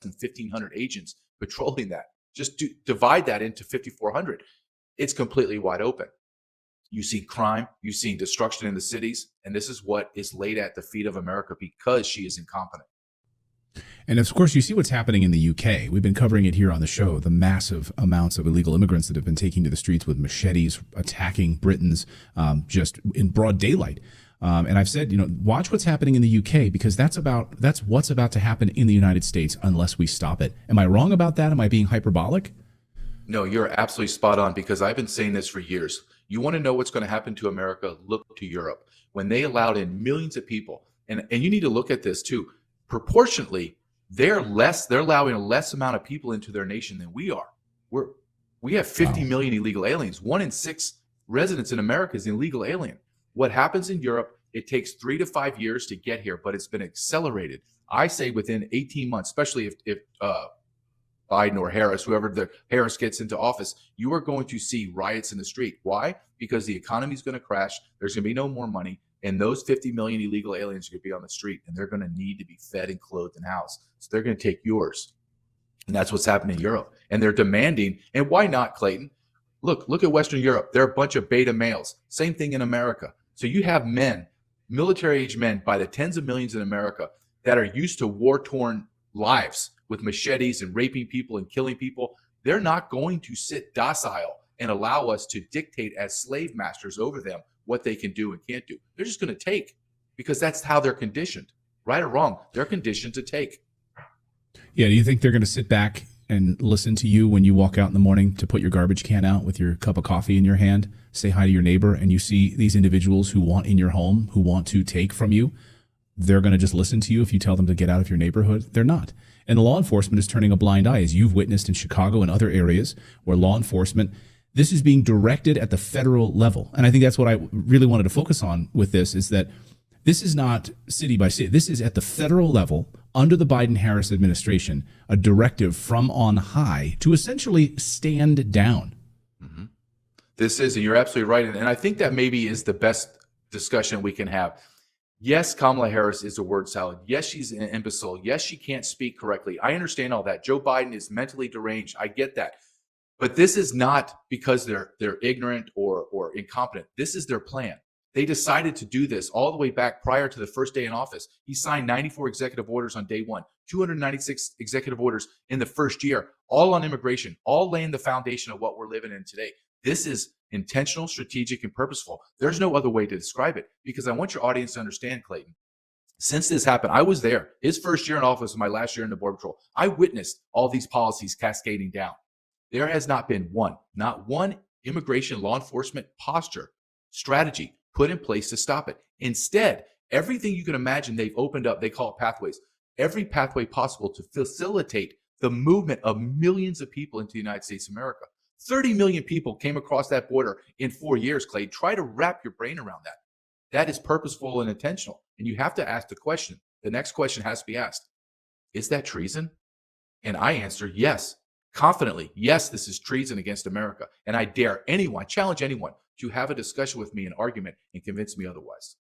than 1,500 agents patrolling that. Just divide that into 5,400. It's completely wide open. You see crime, you see destruction in the cities, and this is what is laid at the feet of America because she is incompetent. And of course, you see what's happening in the UK. We've been covering it here on the show, the massive amounts of illegal immigrants that have been taking to the streets with machetes, attacking Britons just in broad daylight. And I've said, watch what's happening in the UK, because that's what's about to happen in the United States unless we stop it. Am I wrong about that? Am I being hyperbolic? No, you're absolutely spot on, because I've been saying this for years. You want to know what's going to happen to America? Look to Europe. When they allowed in millions of people, and you need to look at this too, proportionately, they're allowing a less amount of people into their nation than we are. We have 50 million illegal aliens. 1 in 6 residents in America is an illegal alien. What happens in Europe, it takes 3 to 5 years to get here, but it's been accelerated. I say within 18 months, especially if Biden or Harris, Harris gets into office, you are going to see riots in the street. Why? Because the economy is going to crash. There's going to be no more money. And those 50 million illegal aliens are going to be on the street, and they're going to need to be fed and clothed and housed. So they're going to take yours. And that's what's happening in Europe. And they're demanding, and why not, Clayton? Look at Western Europe. They're a bunch of beta males. Same thing in America. So you have men, military-age men by the tens of millions in America that are used to war-torn lives with machetes and raping people and killing people. They're not going to sit docile and allow us to dictate as slave masters over them what they can do and can't do. They're just going to take, because that's how they're conditioned. Right or wrong, they're conditioned to take. Yeah, do you think they're going to sit back and listen to you when you walk out in the morning to put your garbage can out with your cup of coffee in your hand, say hi to your neighbor, and you see these individuals who want in your home, who want to take from you? They're going to just listen to you if you tell them to get out of your neighborhood? They're not. And law enforcement is turning a blind eye, as you've witnessed in Chicago and other areas where law enforcement, this is being directed at the federal level. And I think that's what I really wanted to focus on with this, is that this is not city by city. This is at the federal level, under the Biden-Harris administration, a directive from on high to essentially stand down. Mm-hmm. This is, and you're absolutely right. And I think that maybe is the best discussion we can have. Yes, Kamala Harris is a word salad. Yes, she's an imbecile. Yes, she can't speak correctly. I understand all that. Joe Biden is mentally deranged. I get that. But this is not because they're ignorant or incompetent. This is their plan. They decided to do this all the way back prior to the first day in office. He signed 94 executive orders on day one, 296 executive orders in the first year, all on immigration, all laying the foundation of what we're living in today. This is intentional, strategic, and purposeful. There's no other way to describe it, because I want your audience to understand, Clayton. Since this happened, I was there. His first year in office, my last year in the Border Patrol. I witnessed all these policies cascading down. There has not been not one immigration law enforcement posture, strategy put in place to stop it. Instead, everything you can imagine, they've opened up. They call it pathways. Every pathway possible to facilitate the movement of millions of people into the United States of America. 30 million people came across that border in 4 years, Clay. Try to wrap your brain around that. That is purposeful and intentional. And you have to ask the question. The next question has to be asked. Is that treason? And I answer yes. Confidently, yes, this is treason against America. And I dare anyone, challenge anyone to have a discussion with me, an argument, and convince me otherwise.